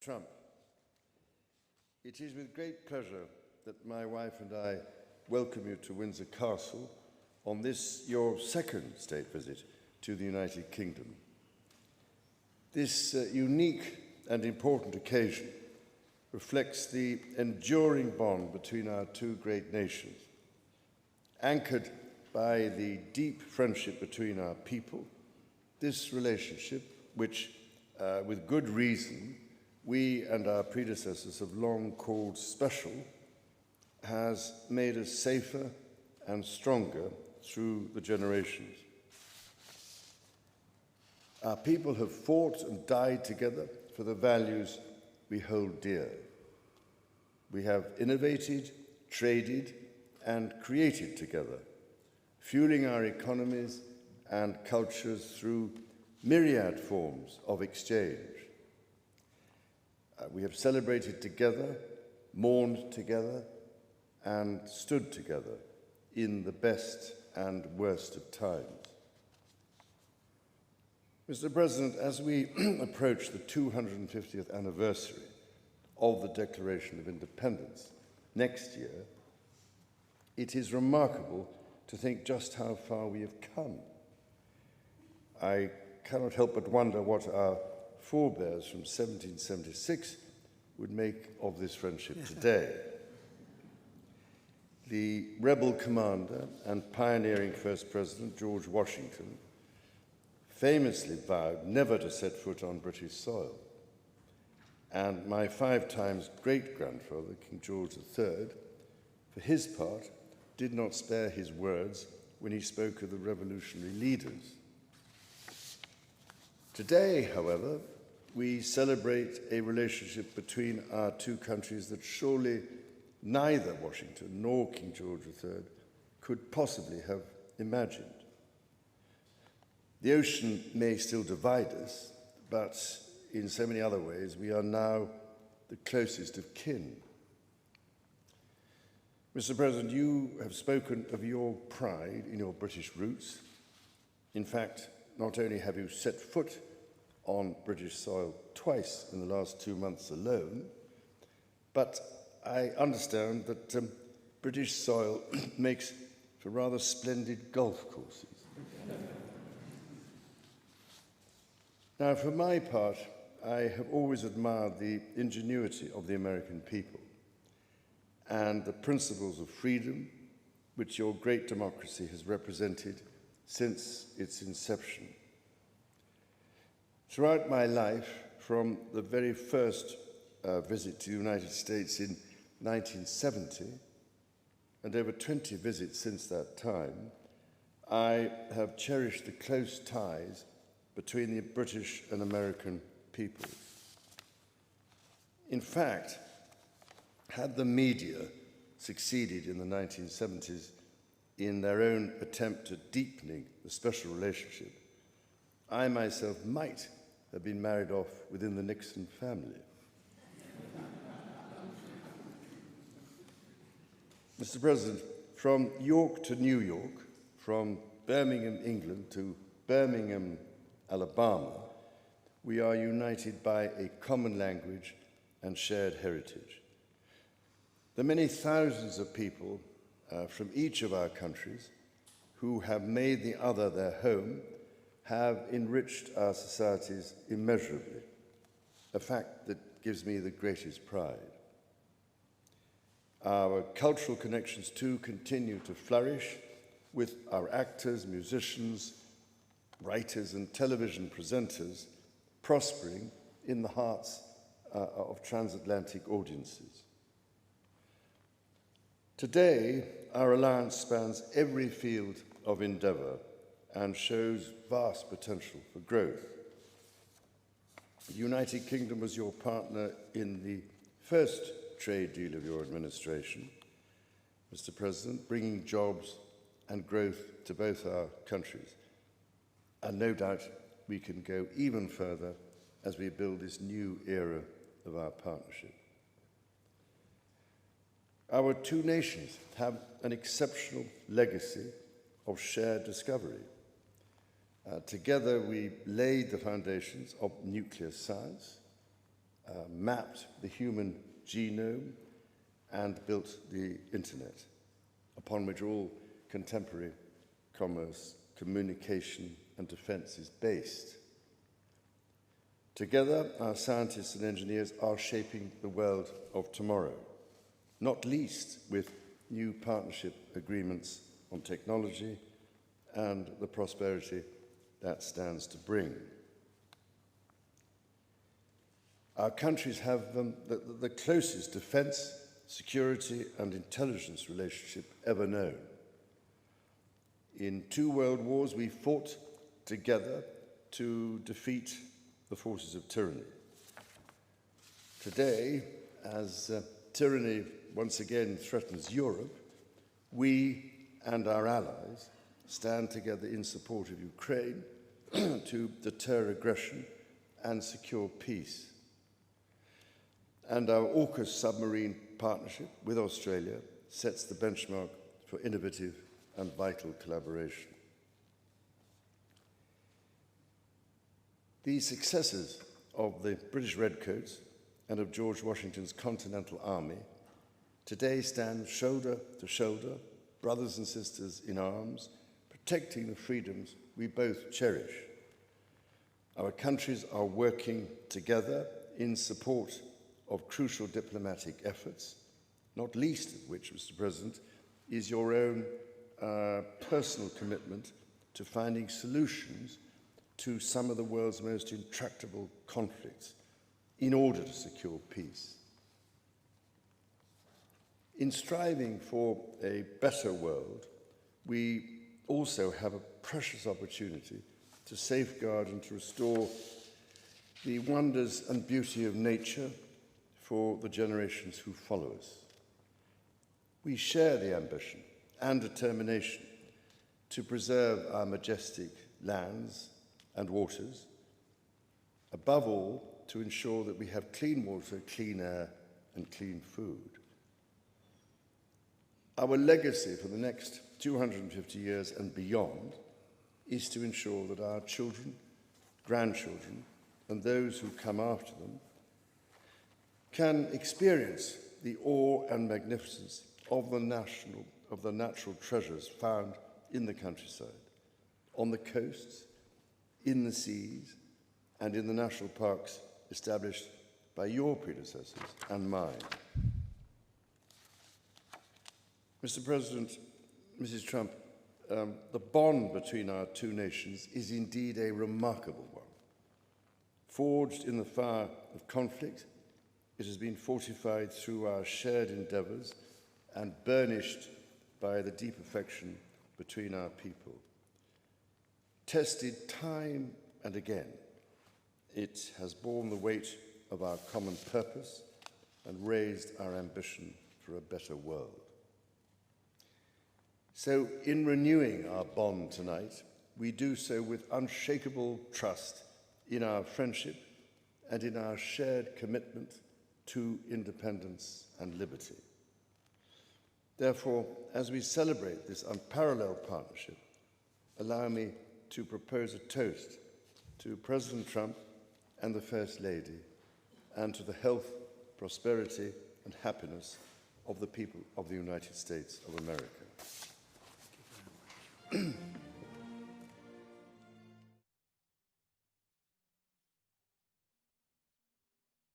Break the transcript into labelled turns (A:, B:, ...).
A: Trump, it is with great pleasure that my wife and I welcome you to Windsor Castle on this, your second state visit to the United Kingdom. This unique and important occasion reflects the enduring bond between our two great nations, anchored by the deep friendship between our people. This relationship, which, with good reason, we and our predecessors have long called special, has made us safer and stronger through the generations. Our people have fought and died together for the values we hold dear. We have innovated, traded, and created together, fueling our economies and cultures through myriad forms of exchange. We have celebrated together, mourned together, and stood together in the best and worst of times. Mr. President, as we approach the 250th anniversary of the Declaration of Independence next year, it is remarkable to think just how far we have come. I cannot help but wonder what our forebears from 1776 would make of this friendship today. The rebel commander and pioneering First President George Washington famously vowed never to set foot on British soil. And my 5 times great-grandfather, King George III, for his part, did not spare his words when he spoke of the revolutionary leaders. Today, however, we celebrate a relationship between our two countries that surely neither Washington nor King George III could possibly have imagined. The ocean may still divide us, but in so many other ways, we are now the closest of kin. Mr. President, you have spoken of your pride in your British roots. In fact, not only have you set foot on British soil twice in the last 2 months alone, but I understand that British soil makes for rather splendid golf courses. Now, for my part, I have always admired the ingenuity of the American people and the principles of freedom which your great democracy has represented since its inception. Throughout my life, from the very first visit to the United States in 1970, and over 20 visits since that time, I have cherished the close ties between the British and American peoples. In fact, had the media succeeded in the 1970s in their own attempt at deepening the special relationship, I myself might have been married off within the Nixon family. Mr. President, from York to New York, from Birmingham, England to Birmingham, Alabama, we are united by a common language and shared heritage. The many thousands of people from each of our countries who have made the other their home have enriched our societies immeasurably, a fact that gives me the greatest pride. Our cultural connections, too, continue to flourish with our actors, musicians, writers, and television presenters prospering in the hearts of transatlantic audiences. Today, our alliance spans every field of endeavor and shows vast potential for growth. The United Kingdom was your partner in the first trade deal of your administration, Mr. President, bringing jobs and growth to both our countries. And no doubt we can go even further as we build this new era of our partnership. Our two nations have an exceptional legacy of shared discovery. Together we laid the foundations of nuclear science, mapped the human genome, and built the internet, upon which all contemporary commerce, communication, and defense is based. Together, our scientists and engineers are shaping the world of tomorrow, not least with new partnership agreements on technology and the prosperity that stands to bring. Our countries have the closest defense, security, and intelligence relationship ever known. In 2 world wars, we fought together to defeat the forces of tyranny. Today, as tyranny once again threatens Europe, we and our allies stand together in support of Ukraine to deter aggression and secure peace. And our AUKUS submarine partnership with Australia sets the benchmark for innovative and vital collaboration. The successes of the British Redcoats and of George Washington's Continental Army today stand shoulder to shoulder, brothers and sisters in arms, protecting the freedoms we both cherish. Our countries are working together in support of crucial diplomatic efforts, not least of which, Mr. President, is your own personal commitment to finding solutions to some of the world's most intractable conflicts in order to secure peace. In striving for a better world, we also have a precious opportunity to safeguard and to restore the wonders and beauty of nature for the generations who follow us. We share the ambition and determination to preserve our majestic lands and waters, above all, to ensure that we have clean water, clean air, and clean food. Our legacy for the next 250 years and beyond is to ensure that our children, grandchildren, and those who come after them can experience the awe and magnificence of the natural treasures found in the countryside, on the coasts, in the seas, and in the national parks established by your predecessors and mine. Mr. President, Mrs. Trump, the bond between our 2 nations is indeed a remarkable one. Forged in the fire of conflict, it has been fortified through our shared endeavours and burnished by the deep affection between our people. Tested time and again, it has borne the weight of our common purpose and raised our ambition for a better world. So, in renewing our bond tonight, we do so with unshakable trust in our friendship and in our shared commitment to independence and liberty. Therefore, as we celebrate this unparalleled partnership, allow me to propose a toast to President Trump and the First Lady, and to the health, prosperity, and happiness of the people of the United States of America.